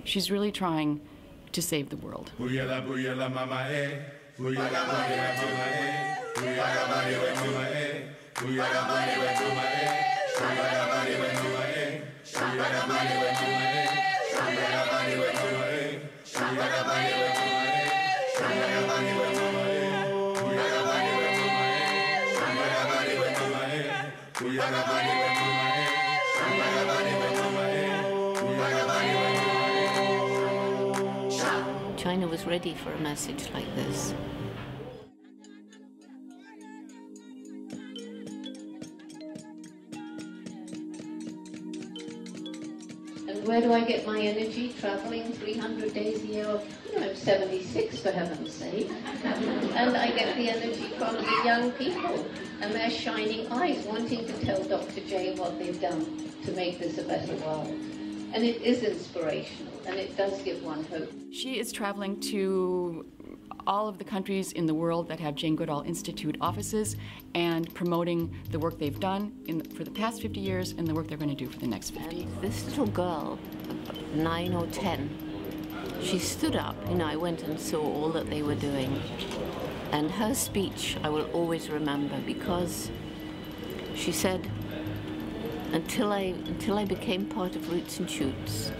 She's really trying to save the world. China was ready for a message like this. And where do I get my energy? Traveling 300 days a year? I'm 76, for heaven's sake. And I get the energy from the young people and their shining eyes wanting to tell Dr. Jane what they've done to make this a better world. And it is inspirational, and it does give one hope. She is traveling to all of the countries in the world that have Jane Goodall Institute offices and promoting the work they've done for the past 50 years and the work they're going to do for the next 50. And this little girl, 9 or 10, she stood up. I went and saw all that they were doing. And her speech I will always remember, because she said, until I became part of Roots and Shoots,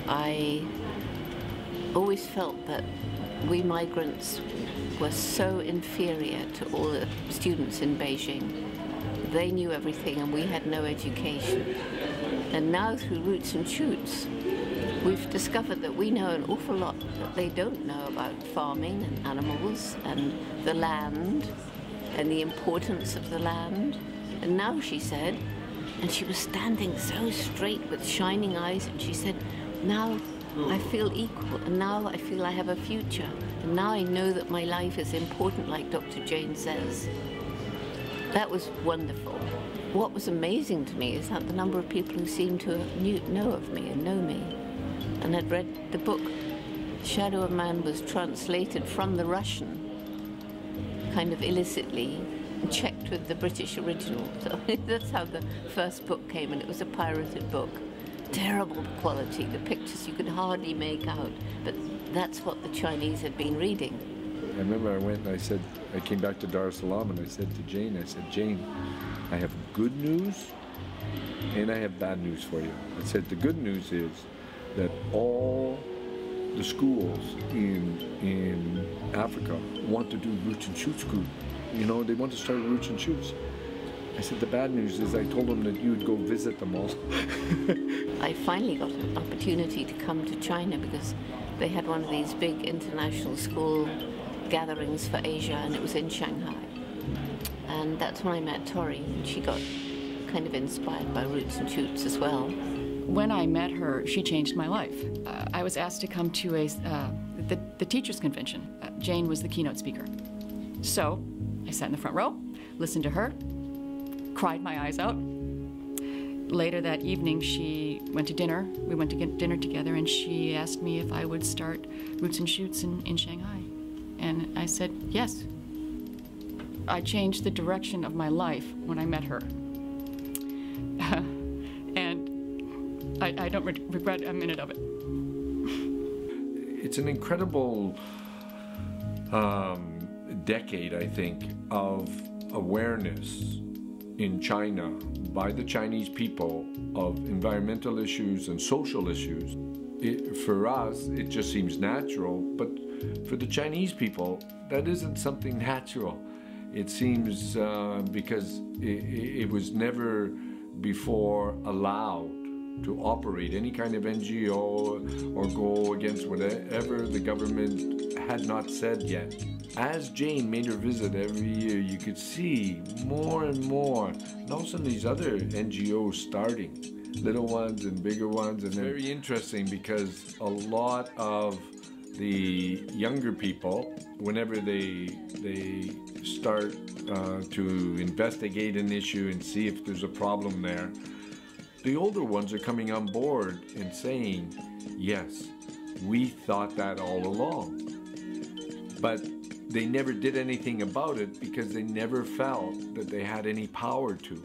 I always felt that we migrants were so inferior to all the students in Beijing. They knew everything and we had no education. And now through Roots and Shoots, we've discovered that we know an awful lot that they don't know about farming and animals and the land and the importance of the land. And now, she said, and she was standing so straight with shining eyes, and she said, now I feel equal, and now I feel I have a future, and now I know that my life is important, like Dr. Jane says. That was wonderful. What was amazing to me is that the number of people who seemed to know of me and know me, and had read the book. Shadow of Man was translated from the Russian, kind of illicitly, and checked with the British original. So that's how the first book came, and it was a pirated book. Terrible quality, the pictures you could hardly make out, but that's what the Chinese had been reading. I remember I went and I came back to Dar es Salaam and I said to Jane, Jane, I have good news and I have bad news for you. I said, the good news is that all the schools in Africa want to do Roots and Shoots group. They want to start Roots and Shoots. I said, the bad news is I told them that you would go visit them all. I finally got an opportunity to come to China because they had one of these big international school gatherings for Asia, and it was in Shanghai. And that's when I met Tori, and she got kind of inspired by Roots and Shoots as well. When I met her, she changed my life. I was asked to come to the teachers' convention. Jane was the keynote speaker. So I sat in the front row, listened to her, cried my eyes out. Later that evening, she went to dinner. We went to get dinner together, and she asked me if I would start Roots and Shoots in Shanghai. And I said, yes. I changed the direction of my life when I met her. And I don't regret a minute of it. It's an incredible decade, I think, of awareness in China by the Chinese people of environmental issues and social issues. For us, it just seems natural, but for the Chinese people, that isn't something natural. It seems because it was never before allowed to operate any kind of NGO or go against whatever the government had not said yet. As Jane made her visit every year, you could see more and more, and also these other NGOs starting, little ones and bigger ones, and they're very interesting because a lot of the younger people, whenever they start to investigate an issue and see if there's a problem there, the older ones are coming on board and saying, yes, we thought that all along. But they never did anything about it because they never felt that they had any power to.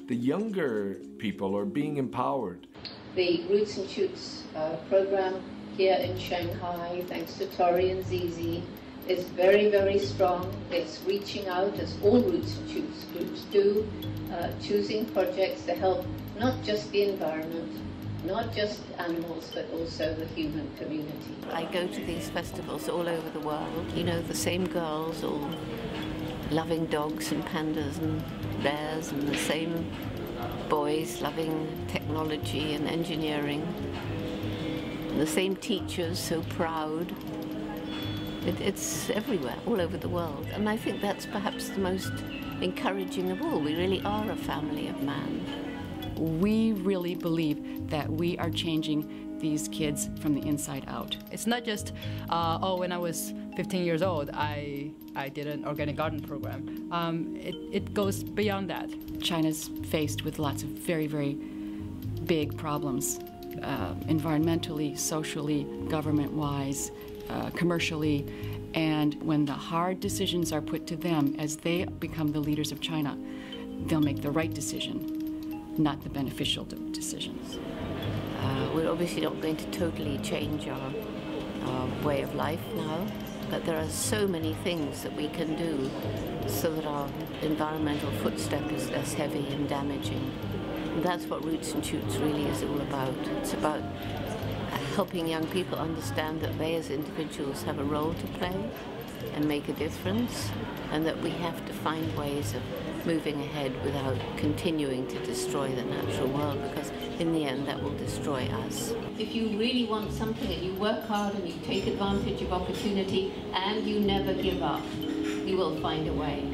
The younger people are being empowered. The Roots and Shoots program here in Shanghai, thanks to Tori and Zizi, is very, very strong. It's reaching out, as all Roots and Shoots groups do, choosing projects to help not just the environment, not just animals, but also the human community. I go to these festivals all over the world. You know, the same girls all loving dogs and pandas and bears, and the same boys loving technology and engineering. And the same teachers so proud. It's everywhere, all over the world. And I think that's perhaps the most encouraging of all. We really are a family of man. We really believe that we are changing these kids from the inside out. It's not just, when I was 15 years old, I did an organic garden program. It goes beyond that. China's faced with lots of very, very big problems, environmentally, socially, government-wise, commercially, and when the hard decisions are put to them as they become the leaders of China, they'll make the right decision, not the beneficial decisions. We're obviously not going to totally change our way of life now, but there are so many things that we can do so that our environmental footstep is less heavy and damaging. And that's what Roots and Shoots really is all about. It's about helping young people understand that they as individuals have a role to play and make a difference, and that we have to find ways of moving ahead without continuing to destroy the natural world, because in the end that will destroy us. If you really want something and you work hard and you take advantage of opportunity and you never give up, you will find a way.